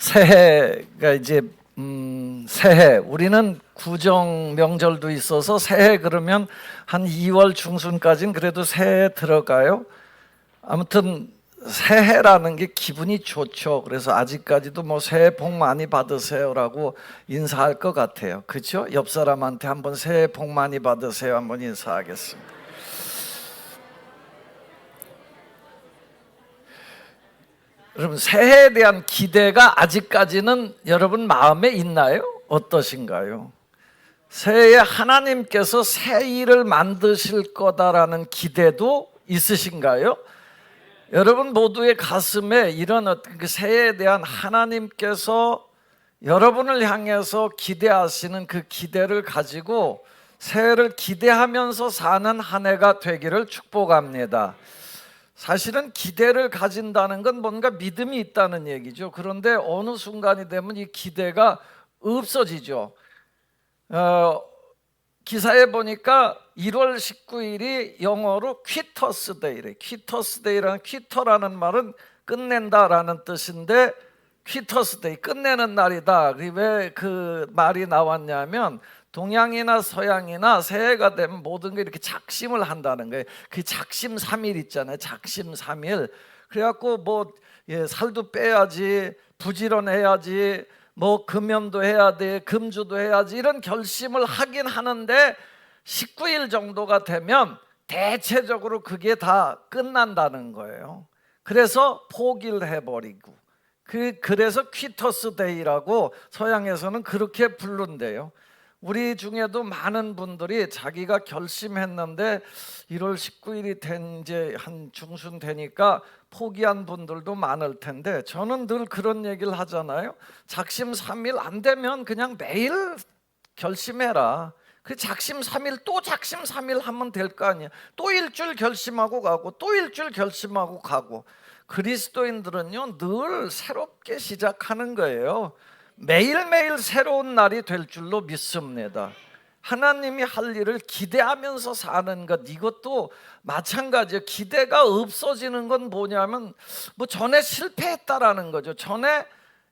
새해가 이제 새해 우리는 구정 명절도 있어서 새해 그러면 한 2월 중순까지는 그래도 새해 들어가요. 아무튼 새해라는 게 기분이 좋죠. 그래서 아직까지도 뭐 새해 복 많이 받으세요라고 인사할 것 같아요. 그렇죠? 옆 사람한테 한번 새해 복 많이 받으세요 한번 인사하겠습니다. 여러분, 새해에 대한 기대가 아직까지는 여러분 마음에 있나요? 어떠신가요? 새해에 하나님께서 새 일을 만드실 거다라는 기대도 있으신가요? 여러분 모두의 가슴에 이런 어떤 그 새해에 대한 하나님께서 여러분을 향해서 기대하시는 그 기대를 가지고 새해를 기대하면서 사는 한 해가 되기를 축복합니다. 사실은 기대를 가진다는 건 뭔가 믿음이 있다는 얘기죠. 그런데 어느 순간이 되면 이 기대가 없어지죠. 기사에 보니까 1월 19일이 영어로 퀴터스 데이래. 퀴터스 데이라는 퀴터라는 말은 끝낸다라는 뜻인데 퀴터스 데이 끝내는 날이다. 왜 그 말이 나왔냐면 동양이나 서양이나 새해가 되면 모든 게 이렇게 작심을 한다는 거예요. 그 작심 3일 있잖아요. 작심 3일. 그래갖고 뭐 살도 빼야지, 부지런해야지, 뭐 금연도 해야 돼, 금주도 해야지 이런 결심을 하긴 하는데 19일 정도가 되면 대체적으로 그게 다 끝난다는 거예요. 그래서 포기를 해버리고 그래서 퀴터스 데이라고 서양에서는 그렇게 부른대요. 우리 중에도 많은 분들이 자기가 결심했는데 1월 19일이 된 이제 한 중순 되니까 포기한 분들도 많을 텐데 저는 늘 그런 얘기를 하잖아요. 작심 3일 안 되면 그냥 매일 결심해라. 그 작심 3일 또 작심 3일 하면 될 거 아니야. 또 일주일 결심하고 가고 또 일주일 결심하고 가고. 그리스도인들은요 늘 새롭게 시작하는 거예요. 매일매일 새로운 날이 될 줄로 믿습니다. 하나님이 할 일을 기대하면서 사는 것, 이것도 마찬가지예요. 기대가 없어지는 건 뭐냐면 뭐 전에 실패했다라는 거죠. 전에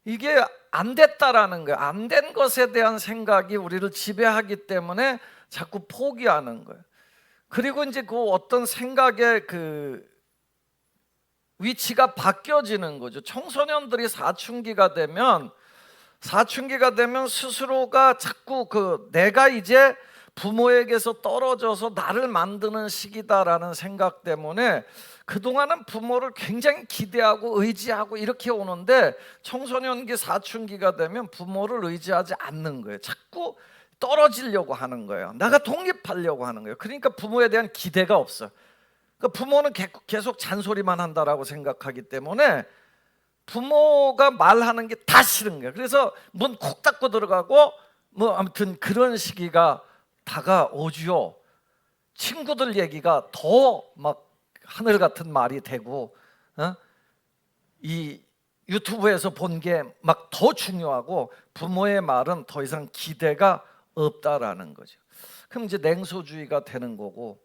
이게 안 됐다라는 거예요. 안 된 것에 대한 생각이 우리를 지배하기 때문에 자꾸 포기하는 거예요. 그리고 이제 그 어떤 생각의 그 위치가 바뀌어지는 거죠. 청소년들이 사춘기가 되면 스스로가 자꾸 내가 이제 부모에게서 떨어져서 나를 만드는 시기다라는 생각 때문에 그동안은 부모를 굉장히 기대하고 의지하고 이렇게 오는데 청소년기 사춘기가 되면 부모를 의지하지 않는 거예요. 자꾸 떨어지려고 하는 거예요. 내가 독립하려고 하는 거예요. 그러니까 부모에 대한 기대가 없어요. 그러니까 부모는 계속 잔소리만 한다라고 생각하기 때문에 부모가 말하는 게 다 싫은 거예요. 그래서 문 콕 닫고 들어가고 뭐 아무튼 그런 시기가 다가오죠. 친구들 얘기가 더 막 하늘 같은 말이 되고 이 유튜브에서 본 게 막 더 중요하고 부모의 말은 더 이상 기대가 없다라는 거죠. 그럼 이제 냉소주의가 되는 거고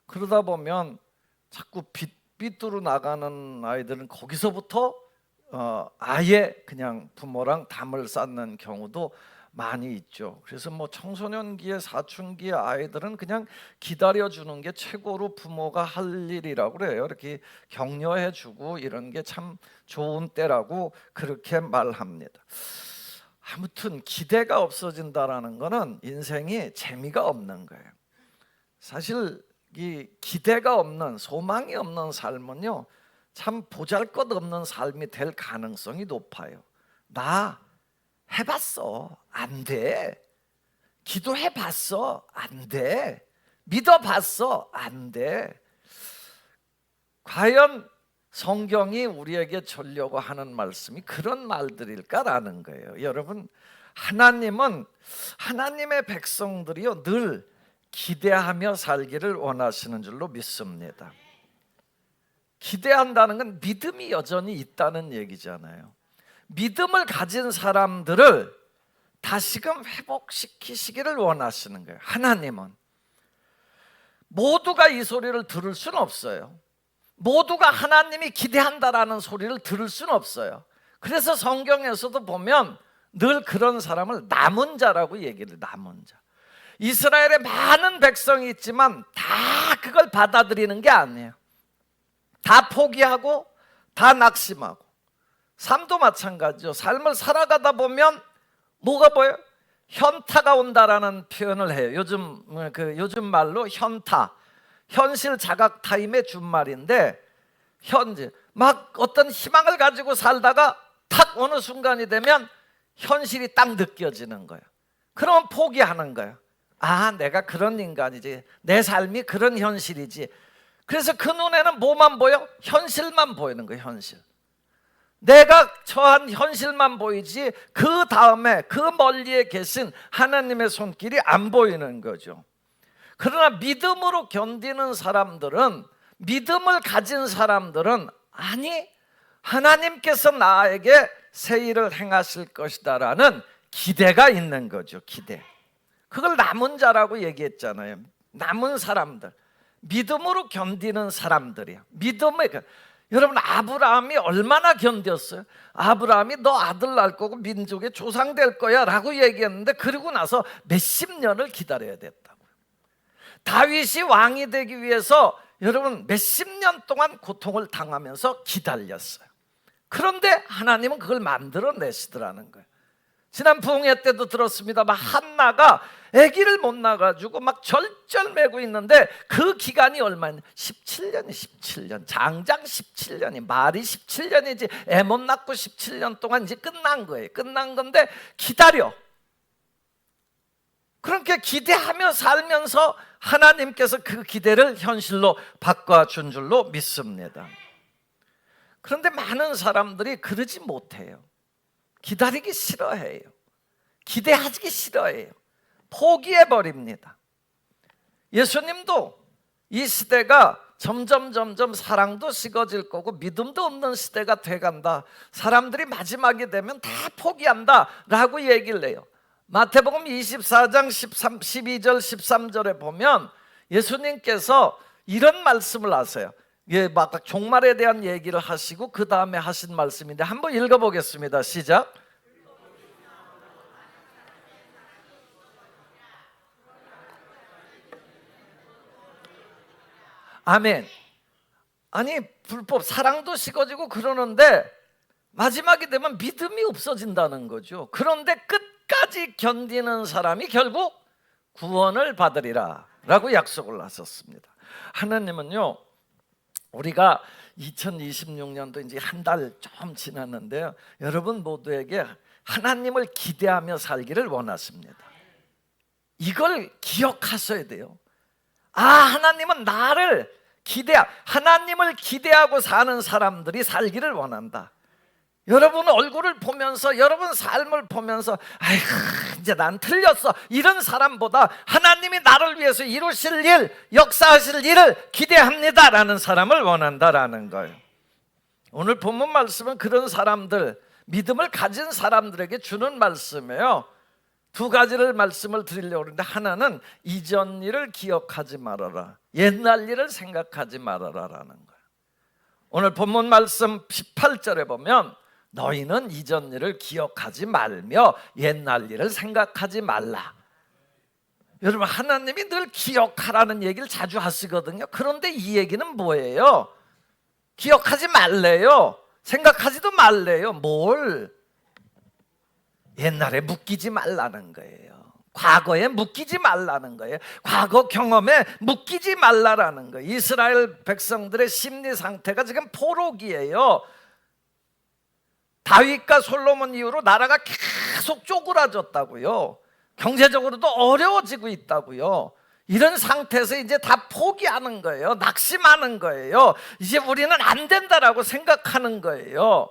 그러다 보면 자꾸 삐뚤어 나가는 아이들은 거기서부터 아예 그냥 부모랑 담을 쌓는 경우도 많이 있죠. 그래서 뭐 청소년기에 사춘기의 아이들은 그냥 기다려주는 게 최고로 부모가 할 일이라고 그래요. 이렇게 격려해주고 이런 게 참 좋은 때라고 그렇게 말합니다. 아무튼 기대가 없어진다라는 거는 인생이 재미가 없는 거예요. 사실 이 기대가 없는, 소망이 없는 삶은요 참 보잘것없는 삶이 될 가능성이 높아요. 나 해봤어, 안 돼. 기도해봤어, 안 돼. 믿어봤어, 안 돼. 과연 성경이 우리에게 주려고 하는 말씀이 그런 말들일까라는 거예요. 여러분, 하나님은 하나님의 백성들이요 늘 기대하며 살기를 원하시는 줄로 믿습니다. 기대한다는 건 믿음이 여전히 있다는 얘기잖아요. 믿음을 가진 사람들을 다시금 회복시키시기를 원하시는 거예요. 하나님은 모두가 이 소리를 들을 수는 없어요. 모두가 하나님이 기대한다라는 소리를 들을 수는 없어요. 그래서 성경에서도 보면 늘 그런 사람을 남은 자라고 얘기를 해요. 남은 자. 이스라엘에 많은 백성이 있지만 다 그걸 받아들이는 게 아니에요. 다 포기하고 다 낙심하고. 삶도 마찬가지죠. 삶을 살아가다 보면 뭐가 보여요? 현타가 온다라는 표현을 해요. 요즘 말로 현타, 현실 자각 타임의 준말인데, 현재 막 어떤 희망을 가지고 살다가 탁 어느 순간이 되면 현실이 딱 느껴지는 거예요. 그러면 포기하는 거예요. 아, 내가 그런 인간이지, 내 삶이 그런 현실이지. 그래서 그 눈에는 뭐만 보여? 현실만 보이는 거예요. 현실. 내가 처한 현실만 보이지 그 다음에 그 멀리에 계신 하나님의 손길이 안 보이는 거죠. 그러나 믿음으로 견디는 사람들은, 믿음을 가진 사람들은, 아니, 하나님께서 나에게 새 일을 행하실 것이다라는 기대가 있는 거죠. 기대. 그걸 남은 자라고 얘기했잖아요. 남은 사람들, 믿음으로 견디는 사람들이에요. 여러분, 아브라함이 얼마나 견뎠어요? 아브라함이 너 아들 낳을 거고 민족의 조상 될 거야 라고 얘기했는데, 그러고 나서 몇십 년을 기다려야 됐다고요. 다윗이 왕이 되기 위해서 여러분 몇십 년 동안 고통을 당하면서 기다렸어요. 그런데 하나님은 그걸 만들어내시더라는 거예요. 지난 부흥회 때도 들었습니다만, 한나가 아기를 못 낳아가지고 막 절절매고 있는데 그 기간이 얼마냐? 17년. 장장 17년이, 말이 17년이지 애 못 낳고 17년 동안 이제 끝난 거예요. 끝난 건데 기다려. 그렇게 기대하며 살면서 하나님께서 그 기대를 현실로 바꿔준 줄로 믿습니다. 그런데 많은 사람들이 그러지 못해요. 기다리기 싫어해요. 기대하기 싫어해요. 포기해버립니다. 예수님도 이 시대가 점점 사랑도 식어질 거고 믿음도 없는 시대가 돼간다. 사람들이 마지막이 되면 다 포기한다 라고 얘기를 해요. 마태복음 24장 12절 13절에 보면 예수님께서 이런 말씀을 하세요. 예, 막 종말에 대한 얘기를 하시고 그 다음에 하신 말씀인데 한번 읽어보겠습니다. 시작. 아멘. 아니, 불법 사랑도 식어지고 그러는데 마지막이 되면 믿음이 없어진다는 거죠. 그런데 끝까지 견디는 사람이 결국 구원을 받으리라 라고 약속을 하셨습니다. 하나님은요, 우리가 2026년도 이제 한 달 좀 지났는데요, 여러분 모두에게 하나님을 기대하며 살기를 원하십니다. 이걸 기억하셔야 돼요. 아, 하나님은 나를 하나님을 기대하고 사는 사람들이 살기를 원한다. 여러분 얼굴을 보면서, 여러분 삶을 보면서 아이고 이제 난 틀렸어, 이런 사람보다 하나님이 나를 위해서 이루실 일, 역사하실 일을 기대합니다 라는 사람을 원한다라는 거예요. 오늘 본문 말씀은 그런 사람들, 믿음을 가진 사람들에게 주는 말씀이에요. 두 가지를 말씀을 드리려고 하는데, 하나는 이전 일을 기억하지 말아라, 옛날 일을 생각하지 말아라 라는 거예요. 오늘 본문 말씀 18절에 보면 너희는 이전 일을 기억하지 말며 옛날 일을 생각하지 말라. 여러분, 하나님이 늘 기억하라는 얘기를 자주 하시거든요. 그런데 이 얘기는 뭐예요? 기억하지 말래요. 생각하지도 말래요. 뭘? 옛날에 묶이지 말라는 거예요. 과거에 묶이지 말라는 거예요. 과거 경험에 묶이지 말라라는 거예요. 이스라엘 백성들의 심리 상태가 지금 포로기예요. 다윗과 솔로몬 이후로 나라가 계속 쪼그라졌다고요. 경제적으로도 어려워지고 있다고요. 이런 상태에서 이제 다 포기하는 거예요. 낙심하는 거예요. 이제 우리는 안 된다라고 생각하는 거예요.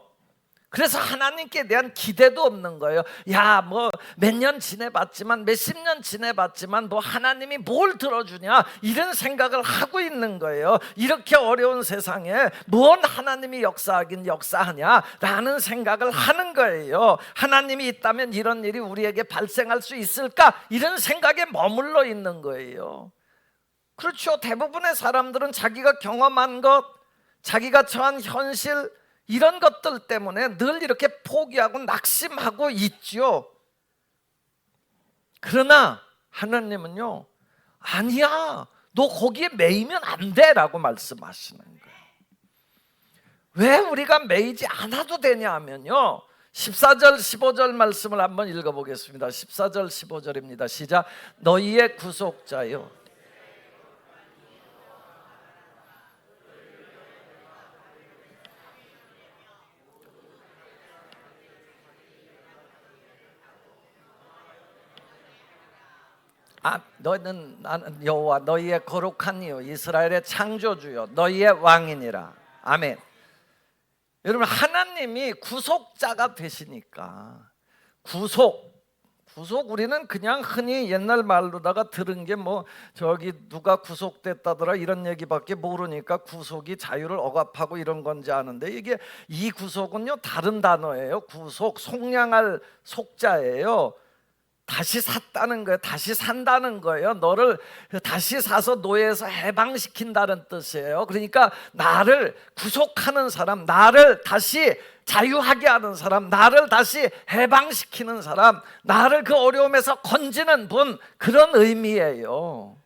그래서 하나님께 대한 기대도 없는 거예요. 야, 뭐 몇 년 지내봤지만, 몇십 년 지내봤지만 뭐 하나님이 뭘 들어주냐, 이런 생각을 하고 있는 거예요. 이렇게 어려운 세상에 뭔 하나님이 역사하긴 역사하냐 라는 생각을 하는 거예요. 하나님이 있다면 이런 일이 우리에게 발생할 수 있을까, 이런 생각에 머물러 있는 거예요. 그렇죠. 대부분의 사람들은 자기가 경험한 것, 자기가 처한 현실, 이런 것들 때문에 늘 이렇게 포기하고 낙심하고 있죠. 그러나 하나님은요, 아니야, 너 거기에 매이면 안 돼 라고 말씀하시는 거예요. 왜 우리가 매이지 않아도 되냐 하면요, 14절 15절 말씀을 한번 읽어보겠습니다. 14절 15절입니다. 시작. 너희의 구속자요, 너는 나는 여호와 너희의 거룩한 이요 이스라엘의 창조주요 너희의 왕이니라. 아멘. 여러분, 하나님이 구속자가 되시니까 구속 우리는 그냥 흔히 옛날 말로다가 들은 게 뭐 저기 누가 구속됐다더라 이런 얘기밖에 모르니까 구속이 자유를 억압하고 이런 건지 아는데, 이게 이 구속은요 다른 단어예요. 구속, 속량할 속자예요. 다시 샀다는 거예요. 다시 산다는 거예요. 너를 다시 사서 노예에서 해방시킨다는 뜻이에요. 그러니까 나를 구속하는 사람, 나를 다시 자유하게 하는 사람, 나를 다시 해방시키는 사람, 나를 그 어려움에서 건지는 분, 그런 의미예요.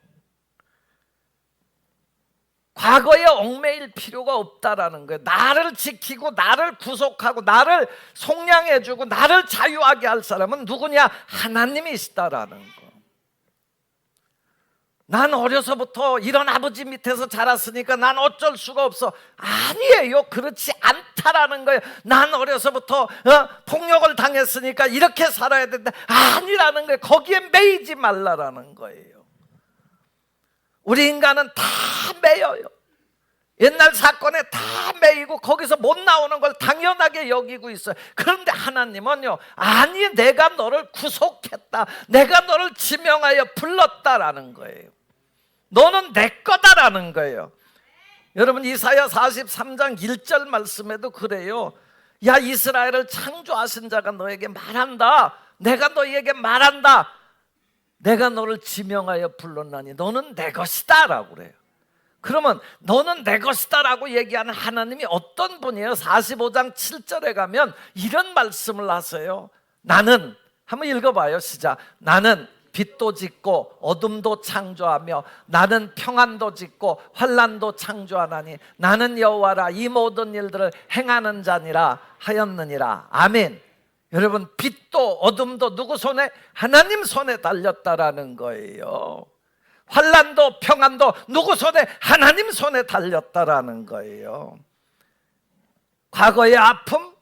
과거에 얽매일 필요가 없다라는 거예요. 나를 지키고 나를 구속하고 나를 속량해주고 나를 자유하게 할 사람은 누구냐? 하나님이시다라는 거. 난 어려서부터 이런 아버지 밑에서 자랐으니까 난 어쩔 수가 없어. 아니에요. 그렇지 않다라는 거예요. 난 어려서부터 폭력을 당했으니까 이렇게 살아야 된다. 아니라는 거예요. 거기에 매이지 말라라는 거예요. 우리 인간은 다 매여요. 옛날 사건에 다 매이고 거기서 못 나오는 걸 당연하게 여기고 있어요. 그런데 하나님은요, 아니, 내가 너를 구속했다, 내가 너를 지명하여 불렀다라는 거예요. 너는 내 거다라는 거예요. 여러분, 이사야 43장 1절 말씀에도 그래요. 야, 이스라엘을 창조하신 자가 너에게 말한다. 내가 너희에게 말한다. 내가 너를 지명하여 불렀나니 너는 내 것이다 라고 그래요. 그러면 너는 내 것이다 라고 얘기하는 하나님이 어떤 분이에요? 45장 7절에 가면 이런 말씀을 하세요. 나는, 한번 읽어봐요. 시작. 나는 빛도 짓고 어둠도 창조하며 나는 평안도 짓고 환난도 창조하나니 나는 여호와라 이 모든 일들을 행하는 자니라 하였느니라. 아멘. 여러분, 빛도 어둠도 누구 손에? 하나님 손에 달렸다라는 거예요. 환난도 평안도 누구 손에? 하나님 손에 달렸다라는 거예요. 과거의 아픔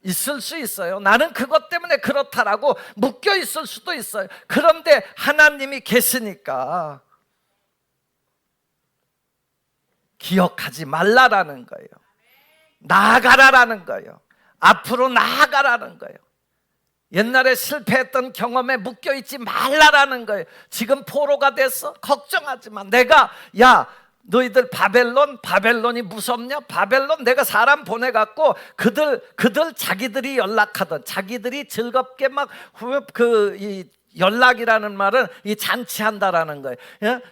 있을 수 있어요. 나는 그것 때문에 그렇다라고 묶여 있을 수도 있어요. 그런데 하나님이 계시니까 기억하지 말라라는 거예요. 나아가라라는 거예요. 앞으로 나아가라는 거예요. 옛날에 실패했던 경험에 묶여있지 말라라는 거예요. 지금 포로가 됐어? 걱정하지 마. 내가, 야, 너희들 바벨론이 무섭냐? 바벨론 내가 사람 보내갖고 그들 자기들이 연락하던, 자기들이 즐겁게 막 연락이라는 말은 이 잔치한다라는 거예요.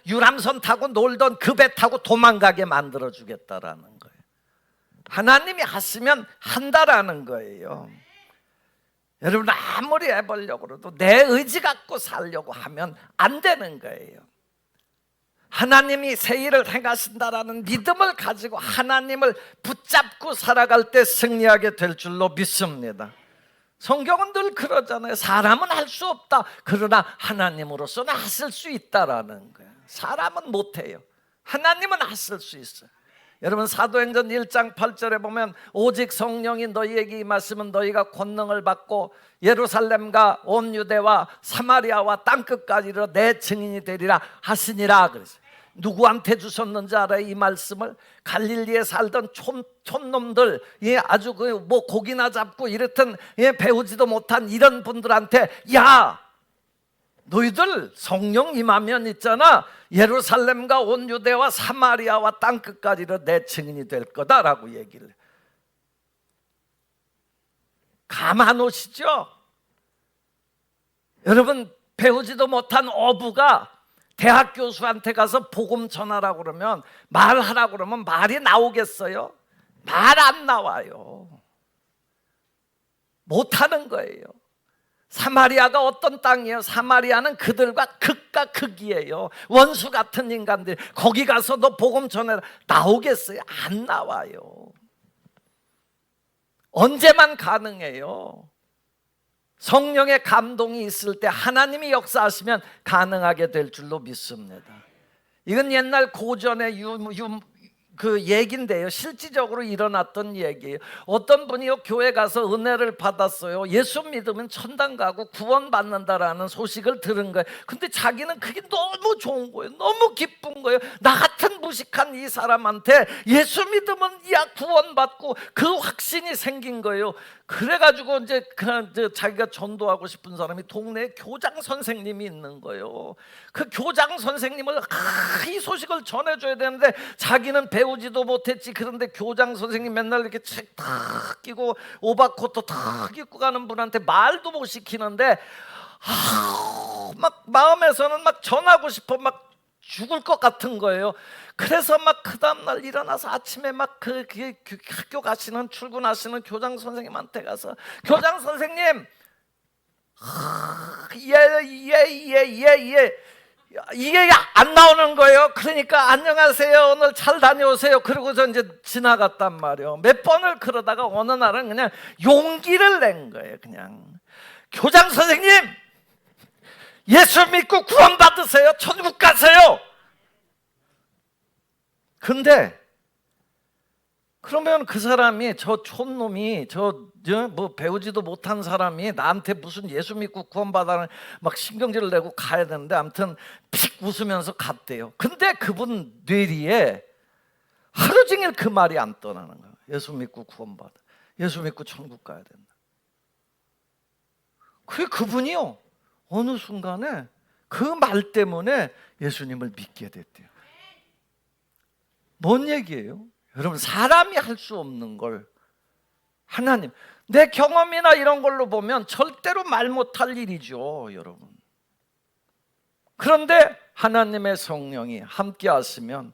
유람선 타고 놀던 그 배 타고 도망가게 만들어 주겠다라는 거예요. 하나님이 하시면 한다라는 거예요. 여러분, 아무리 해보려고 해도 내 의지 갖고 살려고 하면 안 되는 거예요. 하나님이 새 일을 행하신다라는 믿음을 가지고 하나님을 붙잡고 살아갈 때 승리하게 될 줄로 믿습니다. 성경은 늘 그러잖아요. 사람은 할 수 없다. 그러나 하나님으로서는 하실 수 있다라는 거예요. 사람은 못해요. 하나님은 하실 수 있어요. 여러분, 사도행전 1장 8절에 보면 오직 성령이 너희에게 임하시면 너희가 권능을 받고 예루살렘과 온 유대와 사마리아와 땅끝까지 이르러 내 증인이 되리라 하시니라 그랬어요. 누구한테 주셨는지 알아요? 이 말씀을 갈릴리에 살던 촌놈들, 아주 뭐 고기나 잡고 이랬던 배우지도 못한 이런 분들한테, 야, 너희들 성령 임하면 있잖아, 예루살렘과 온 유대와 사마리아와 땅끝까지로 내 증인이 될 거다라고 얘기를 해요. 가만 오시죠? 여러분, 배우지도 못한 어부가 대학 교수한테 가서 복음 전하라고 그러면, 말하라고 그러면 말이 나오겠어요? 말 안 나와요. 못하는 거예요. 사마리아가 어떤 땅이에요? 사마리아는 그들과 극과 극이에요. 원수 같은 인간들. 거기 가서 너 복음 전해라. 나오겠어요? 안 나와요. 언제만 가능해요? 성령의 감동이 있을 때, 하나님이 역사하시면 가능하게 될 줄로 믿습니다. 이건 옛날 고전의 그 얘기인데요, 실질적으로 일어났던 얘기예요. 어떤 분이요, 교회 가서 은혜를 받았어요. 예수 믿으면 천당 가고 구원받는다라는 소식을 들은 거예요. 근데 자기는 그게 너무 좋은 거예요. 너무 기쁜 거예요. 나 같은 무식한 이 사람한테 예수 믿으면 야 구원받고, 그 확신이 생긴 거예요. 그래가지고 이제 자기가 전도하고 싶은 사람이 동네에 교장 선생님이 있는 거예요. 그 교장 선생님을 이 소식을 전해줘야 되는데 자기는 배우지도 못했지. 그런데 교장 선생님 맨날 이렇게 책 탁 끼고 오바코트 탁 입고 가는 분한테 말도 못 시키는데 막 마음에서는 막 전하고 싶어, 막 죽을 것 같은 거예요. 그래서 막 그 다음날 일어나서 아침에 막 그 학교 가시는, 출근하시는 교장 선생님한테 가서, 교장 선생님, 이게 안 나오는 거예요. 그러니까 안녕하세요, 오늘 잘 다녀오세요. 그러고서 이제 지나갔단 말이에요. 몇 번을 그러다가 어느 날은 그냥 용기를 낸 거예요. 그냥, 교장 선생님, 예수 믿고 구원 받으세요. 천국 가세요. 근데 그러면 그 사람이, 저 촌놈이, 뭐 배우지도 못한 사람이 나한테 무슨 예수 믿고 구원받아는 막 신경질을 내고 가야 되는데, 아무튼 픽 웃으면서 갔대요. 근데 그분 뇌리에 하루 종일 그 말이 안 떠나는 거예요. 예수 믿고 구원받아, 예수 믿고 천국 가야 된다. 그분이요, 어느 순간에 그 말 때문에 예수님을 믿게 됐대요. 뭔 얘기예요? 여러분, 사람이 할 수 없는 걸 하나님, 내 경험이나 이런 걸로 보면 절대로 말 못할 일이죠, 여러분. 그런데 하나님의 성령이 함께 하시면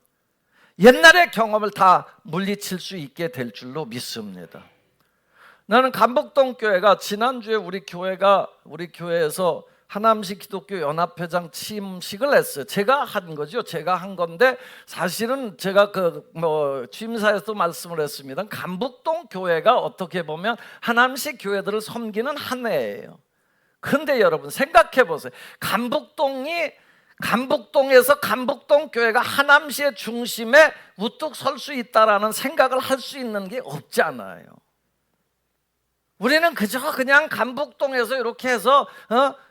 옛날의 경험을 다 물리칠 수 있게 될 줄로 믿습니다. 나는 감복동 교회가, 지난주에 우리 교회에서 하남시 기독교 연합회장 취임식을 했어요. 제가 한 거죠. 제가 한 건데, 사실은 제가 취임사에서도 말씀을 했습니다. 감복동 교회가 어떻게 보면 하남시 교회들을 섬기는 한 해예요. 그런데 여러분 생각해 보세요. 감복동에서 감복동 교회가 하남시의 중심에 우뚝 설 수 있다라는 생각을 할 수 있는 게 없잖아요. 우리는 그냥 감복동에서 이렇게 해서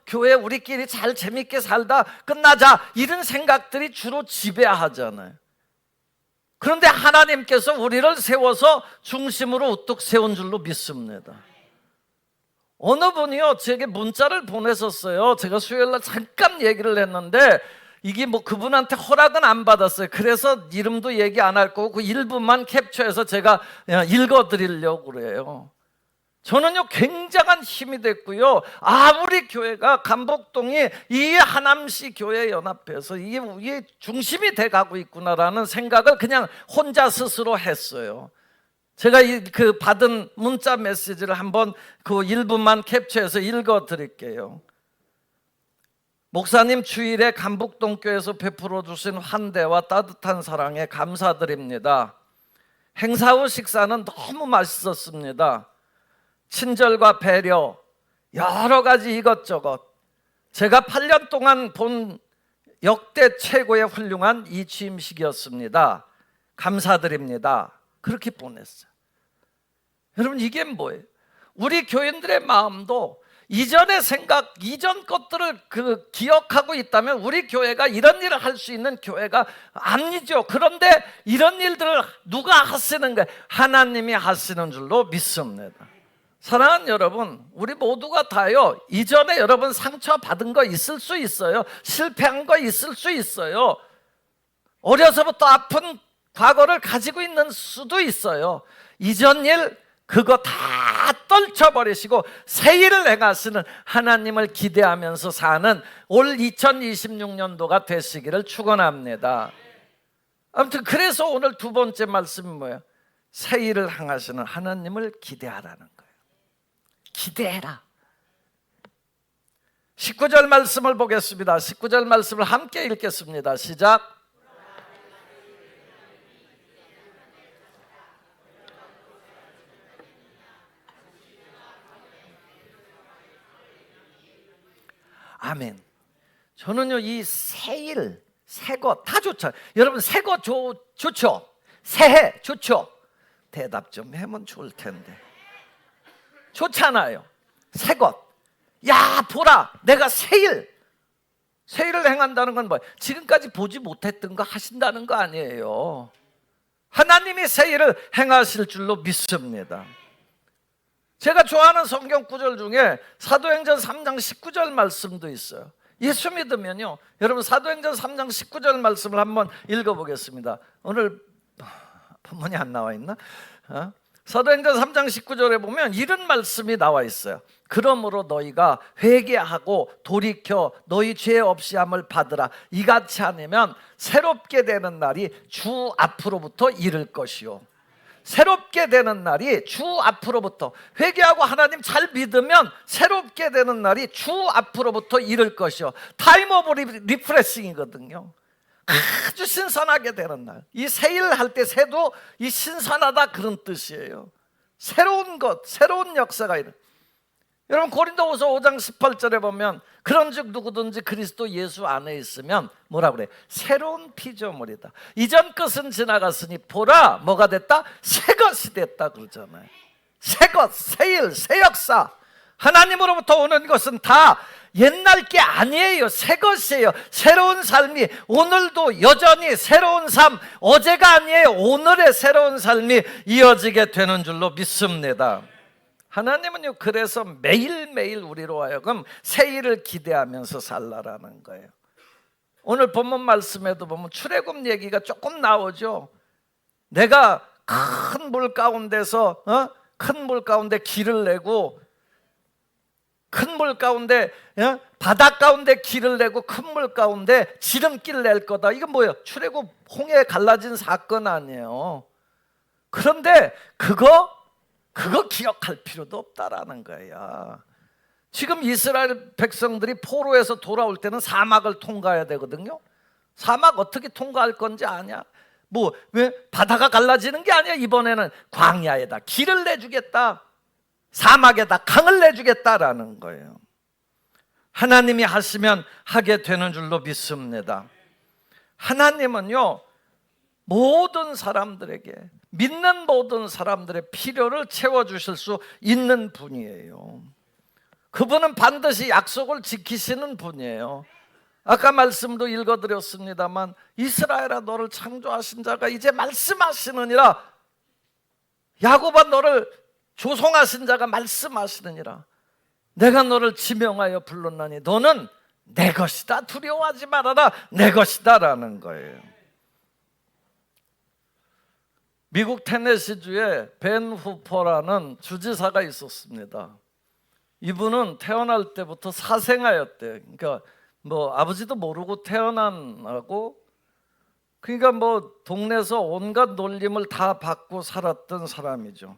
교회 우리끼리 잘 재밌게 살다 끝나자, 이런 생각들이 주로 지배하잖아요. 그런데 하나님께서 우리를 세워서 중심으로 우뚝 세운 줄로 믿습니다. 어느 분이요, 제게 문자를 보내셨어요. 제가 수요일날 잠깐 얘기를 했는데, 이게 뭐 그분한테 허락은 안 받았어요. 그래서 이름도 얘기 안 할 거고 그 일부만 캡처해서 제가 읽어드리려고 그래요. 저는요, 굉장한 힘이 됐고요. 우리 교회가, 감복동이 이 하남시 교회 연합해서 이게 중심이 돼가고 있구나라는 생각을 그냥 혼자 스스로 했어요. 제가 그 받은 문자 메시지를 한번 그 일부만 캡처해서 읽어드릴게요. 목사님, 주일에 감복동 교회에서 베풀어 주신 환대와 따뜻한 사랑에 감사드립니다. 행사 후 식사는 너무 맛있었습니다. 친절과 배려, 여러 가지 이것저것, 제가 8년 동안 본 역대 최고의 훌륭한 이 취임식이었습니다. 감사드립니다. 그렇게 보냈어요. 여러분, 이게 뭐예요? 우리 교인들의 마음도 이전의 생각, 이전 것들을 기억하고 있다면 우리 교회가 이런 일을 할 수 있는 교회가 아니죠. 그런데 이런 일들을 누가 하시는 거예요? 하나님이 하시는 줄로 믿습니다. 사랑하는 여러분, 우리 모두가 다요, 이전에 여러분 상처받은 거 있을 수 있어요. 실패한 거 있을 수 있어요. 어려서부터 아픈 과거를 가지고 있는 수도 있어요. 이전 일 그거 다 떨쳐버리시고 새 일을 행하시는 하나님을 기대하면서 사는 올 2026년도가 되시기를 축원합니다. 아무튼 그래서 오늘 두 번째 말씀은 뭐예요? 새 일을 행하시는 하나님을 기대하라는 거예요. 기대해라. 19절 말씀을 보겠습니다. 19절 말씀을 함께 읽겠습니다. 시작. 아멘. 저는요, 이 새일, 새거 다 좋죠. 여러분, 새거 좋죠? 새해 좋죠? 대답 좀 하면 좋을 텐데. 좋잖아요. 새것. 야, 보라, 내가 새일을 행한다는 건 뭐예요? 지금까지 보지 못했던 거 하신다는 거 아니에요. 하나님이 새일을 행하실 줄로 믿습니다. 제가 좋아하는 성경 구절 중에 사도행전 3장 19절 말씀도 있어요. 예수 믿으면요, 여러분, 사도행전 3장 19절 말씀을 한번 읽어보겠습니다. 오늘 본문이 안 나와 있나? 사도행전 3장 19절에 보면 이런 말씀이 나와 있어요. 그러므로 너희가 회개하고 돌이켜 너희 죄 없이 함을 받으라. 이같이 하면 새롭게 되는 날이 주 앞으로부터 이를 것이요. 새롭게 되는 날이 주 앞으로부터, 회개하고 하나님 잘 믿으면 새롭게 되는 날이 주 앞으로부터 이를 것이요. 타임 오브 리프레싱이거든요. 아주 신선하게 되는 날. 이 새일 할 때 새도 이 신선하다 그런 뜻이에요. 새로운 것, 새로운 역사가 있는. 여러분, 고린도후서 5장 18절에 보면 그런즉 누구든지 그리스도 예수 안에 있으면 뭐라 그래? 새로운 피조물이다. 이전 것은 지나갔으니 보라, 뭐가 됐다? 새 것이 됐다 그러잖아요. 새 것, 새일, 새 역사. 하나님으로부터 오는 것은 다 옛날 게 아니에요. 새 것이에요. 새로운 삶이 오늘도 여전히 새로운 삶, 어제가 아니에요. 오늘의 새로운 삶이 이어지게 되는 줄로 믿습니다. 하나님은요, 그래서 매일매일 우리로 하여금 새 일을 기대하면서 살라라는 거예요. 오늘 본문 말씀에도 보면 출애굽 얘기가 조금 나오죠. 내가 큰 물 가운데서 큰 물 가운데 길을 내고, 큰 물 가운데 바다 가운데 길을 내고 큰 물 가운데 지름길 낼 거다. 이건 뭐예요? 출애굽 홍해 갈라진 사건 아니에요. 그런데 그거 기억할 필요도 없다라는 거야. 지금 이스라엘 백성들이 포로에서 돌아올 때는 사막을 통과해야 되거든요. 사막 어떻게 통과할 건지 아냐? 왜 바다가 갈라지는 게 아니야. 이번에는 광야에다 길을 내주겠다, 사막에다 강을 내주겠다라는 거예요. 하나님이 하시면 하게 되는 줄로 믿습니다. 하나님은요, 모든 사람들에게, 믿는 모든 사람들의 필요를 채워주실 수 있는 분이에요. 그분은 반드시 약속을 지키시는 분이에요. 아까 말씀도 읽어드렸습니다만, 이스라엘아 너를 창조하신 자가 이제 말씀하시느니라. 야곱아 너를 조송하신 자가 말씀하시느니라. 내가 너를 지명하여 불렀나니 너는 내 것이다. 두려워하지 말아라. 내 것이다 라는 거예요. 미국 테네시주에 벤 후퍼라는 주지사가 있었습니다. 이분은 태어날 때부터 사생아였대요. 그러니까 아버지도 모르고 태어난하고, 그러니까 동네에서 온갖 놀림을 다 받고 살았던 사람이죠.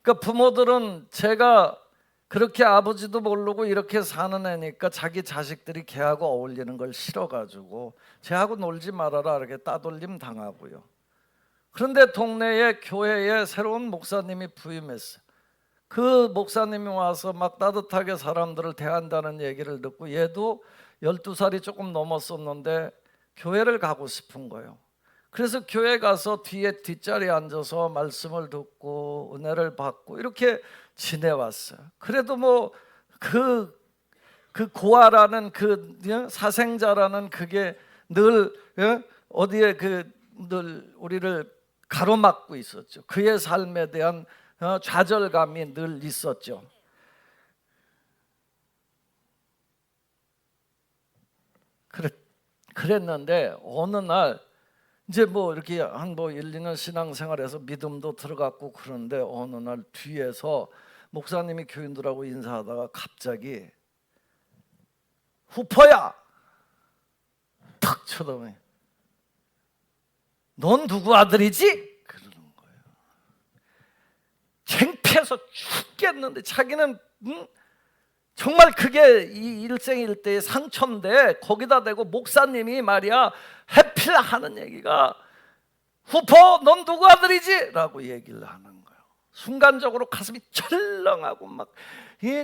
그러니까 부모들은 제가 그렇게 아버지도 모르고 이렇게 사는 애니까 자기 자식들이 걔하고 어울리는 걸 싫어가지고 쟤하고 놀지 말아라 이렇게 따돌림 당하고요. 그런데 동네에 교회에 새로운 목사님이 부임했어요. 그 목사님이 와서 막 따뜻하게 사람들을 대한다는 얘기를 듣고 얘도 12살이 조금 넘었었는데 교회를 가고 싶은 거예요. 그래서 교회 가서 뒤에 뒷자리에 앉아서 말씀을 듣고 은혜를 받고 이렇게 지내왔어요. 그래도 그 고아라는 그 사생자라는 그게 늘 어디에 늘 우리를 가로막고 있었죠. 그의 삶에 대한 좌절감이 늘 있었죠. 그랬는데 어느 날 이제 이렇게 한 1, 2년 신앙생활에서 믿음도 들어갔고 그런데 어느 날 뒤에서 목사님이 교인들하고 인사하다가 갑자기 후퍼야! 탁 쳐다보니 넌 누구 아들이지? 그러는 거예요. 창피해서 죽겠는데 자기는 정말 그게 이 일생일대의 상처인데 거기다 대고 목사님이 말이야 해필 하는 얘기가 후포 넌 누구 아들이지? 라고 얘기를 하는 거예요. 순간적으로 가슴이 철렁하고 막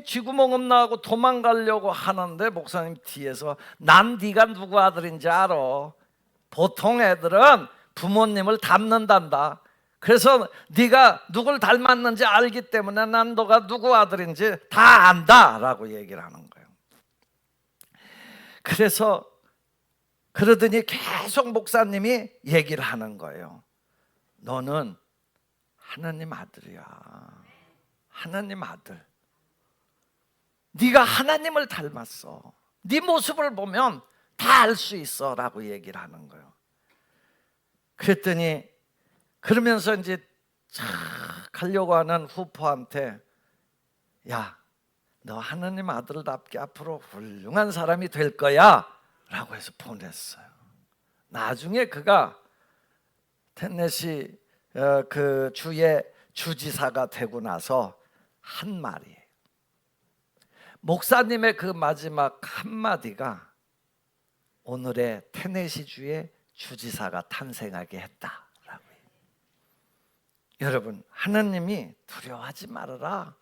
쥐구멍 없나 하고 도망가려고 하는데 목사님 뒤에서 난 네가 누구 아들인지 알아. 보통 애들은 부모님을 닮는단다. 그래서 네가 누굴 닮았는지 알기 때문에 난 너가 누구 아들인지 다 안다 라고 얘기를 하는 거예요. 그래서 그러더니 계속 목사님이 얘기를 하는 거예요. 너는 하나님 아들이야. 하나님 아들. 네가 하나님을 닮았어. 네 모습을 보면 다 알 수 있어 라고 얘기를 하는 거예요. 그랬더니 그러면서 이제 쫙 가려고 하는 후포한테 야, 너 하나님 아들답게 앞으로 훌륭한 사람이 될 거야 라고 해서 보냈어요. 나중에 그가 테네시 그 주의 주지사가 되고 나서 한 말이에요. 목사님의 그 마지막 한마디가 오늘의 테네시주의 주지사가 탄생하게 했다라고 해요. 여러분, 하나님이 두려워하지 말아라.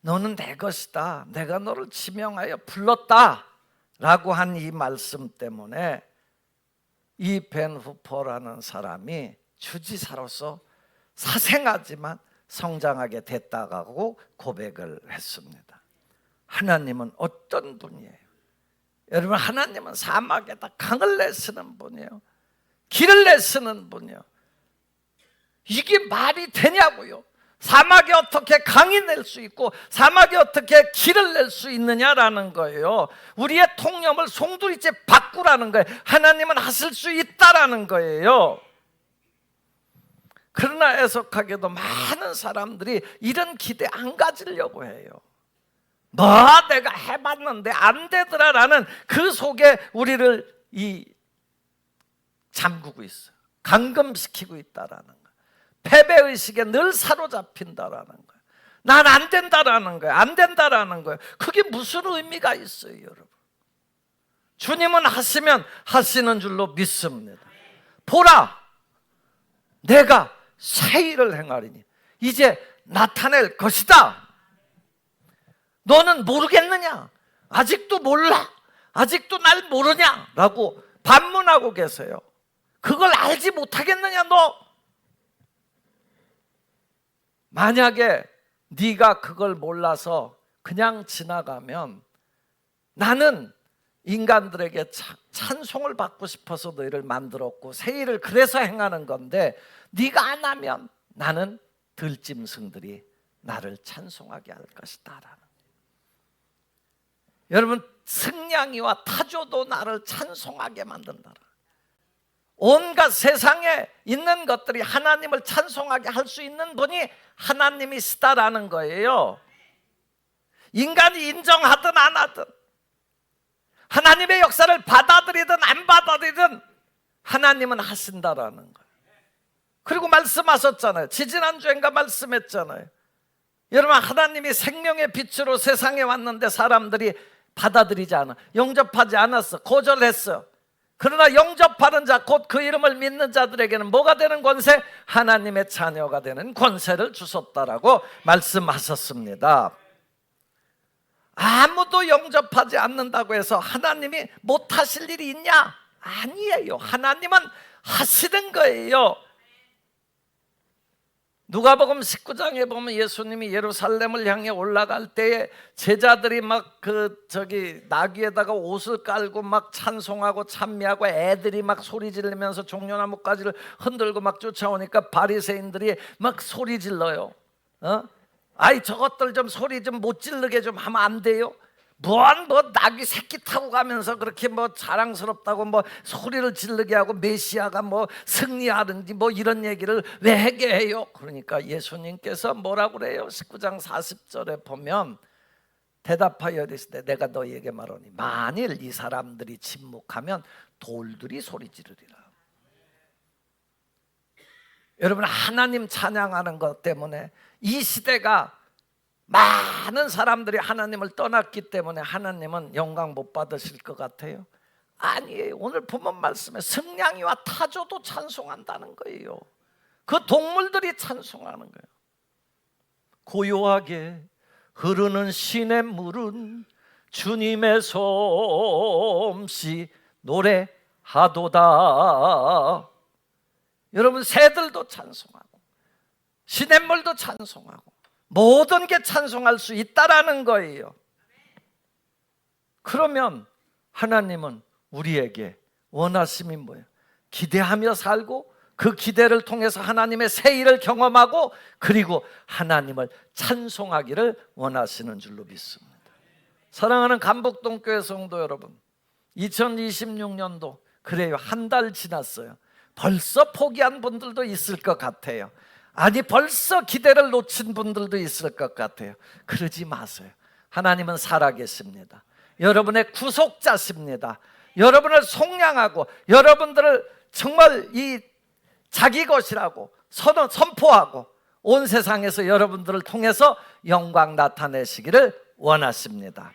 너는 내 것이다. 내가 너를 지명하여 불렀다 라고 한 이 말씀 때문에 이 벤 후퍼라는 사람이 주지사로서 사생하지만 성장하게 됐다고 고백을 했습니다. 하나님은 어떤 분이에요? 여러분, 하나님은 사막에다 강을 내쓰는 분이에요. 길을 내쓰는 분이에요. 이게 말이 되냐고요? 사막에 어떻게 강이 낼 수 있고 사막에 어떻게 길을 낼 수 있느냐라는 거예요. 우리의 통념을 송두리째 바꾸라는 거예요. 하나님은 하실 수 있다라는 거예요. 그러나 애석하게도 많은 사람들이 이런 기대 안 가지려고 해요. 뭐 내가 해봤는데 안 되더라라는 그 속에 우리를 잠그고 있어요. 감금시키고 있다라는 거예요. 패배의식에 늘 사로잡힌다라는 거예요. 난 안 된다라는 거예요. 안 된다라는 거예요. 그게 무슨 의미가 있어요, 여러분? 주님은 하시면 하시는 줄로 믿습니다. 보라, 내가 새 일을 행하리니 이제 나타낼 것이다. 너는 모르겠느냐? 아직도 몰라? 아직도 날 모르냐? 라고 반문하고 계세요. 그걸 알지 못하겠느냐 너? 만약에 네가 그걸 몰라서 그냥 지나가면 나는 인간들에게 찬송을 받고 싶어서 너희를 만들었고 새 일을 그래서 행하는 건데 네가 안 하면 나는 들짐승들이 나를 찬송하게 할 것이다 라는. 여러분, 승냥이와 타조도 나를 찬송하게 만든다. 온갖 세상에 있는 것들이 하나님을 찬송하게 할 수 있는 분이 하나님이시다라는 거예요. 인간이 인정하든 안 하든 하나님의 역사를 받아들이든 안 받아들이든 하나님은 하신다라는 거예요. 그리고 말씀하셨잖아요. 지지난주엔가 말씀했잖아요. 여러분, 하나님이 생명의 빛으로 세상에 왔는데 사람들이 받아들이지 않아, 영접하지 않았어. 거절했어. 그러나 영접하는 자, 곧 그 이름을 믿는 자들에게는 뭐가 되는 권세? 하나님의 자녀가 되는 권세를 주셨다라고 말씀하셨습니다. 아무도 영접하지 않는다고 해서 하나님이 못하실 일이 있냐? 아니에요. 하나님은 하시는 거예요. 누가복음 19장에 보면 예수님이 예루살렘을 향해 올라갈 때에 제자들이 막 나귀에다가 옷을 깔고 막 찬송하고 찬미하고 애들이 막 소리 지르면서 종려나무가지를 흔들고 막 쫓아오니까 바리새인들이 막 소리 질러요. 아이 저것들 좀 소리 좀 못 지르게 좀 하면 안 돼요? 뭐 나귀 새끼 타고 가면서 그렇게 뭐 자랑스럽다고 뭐 소리를 지르게 하고 메시아가 뭐 승리하든지 뭐 이런 얘기를 왜 하게 해요? 그러니까 예수님께서 뭐라고 그래요? 19장 40절에 보면 대답하여 이르시되 내가 너희에게 말하니 만일 이 사람들이 침묵하면 돌들이 소리 지르리라. 여러분, 하나님 찬양하는 것 때문에 이 시대가 많은 사람들이 하나님을 떠났기 때문에 하나님은 영광 못 받으실 것 같아요? 아니에요. 오늘 본문 말씀에 승냥이와 타조도 찬송한다는 거예요. 그 동물들이 찬송하는 거예요. 고요하게 흐르는 시냇물은 주님의 솜씨 노래하도다. 여러분, 새들도 찬송하고 시냇물도 찬송하고 모든 게 찬송할 수 있다라는 거예요. 그러면 하나님은 우리에게 원하심이 뭐예요? 기대하며 살고 그 기대를 통해서 하나님의 새 일을 경험하고 그리고 하나님을 찬송하기를 원하시는 줄로 믿습니다. 사랑하는 감북동교회 성도 여러분, 2026년도 그래요, 한 달 지났어요. 벌써 포기한 분들도 있을 것 같아요. 아니, 벌써 기대를 놓친 분들도 있을 것 같아요. 그러지 마세요. 하나님은 살아계십니다. 여러분의 구속자십니다. 여러분을 속량하고 여러분들을 정말 이 자기 것이라고 선포하고 온 세상에서 여러분들을 통해서 영광 나타내시기를 원하십니다.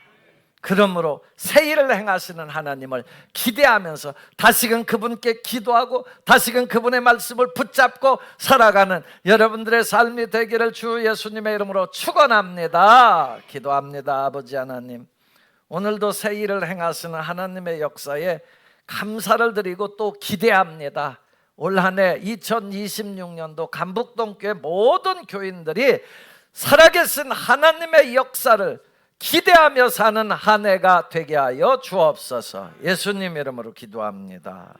그러므로 새 일을 행하시는 하나님을 기대하면서 다시금 그분께 기도하고 다시금 그분의 말씀을 붙잡고 살아가는 여러분들의 삶이 되기를 주 예수님의 이름으로 축원합니다. 기도합니다. 아버지 하나님, 오늘도 새 일을 행하시는 하나님의 역사에 감사를 드리고 또 기대합니다. 올 한 해 2026년도 감북동교회 모든 교인들이 살아계신 하나님의 역사를 기대하며 사는 한 해가 되게 하여 주옵소서. 예수님 이름으로 기도합니다.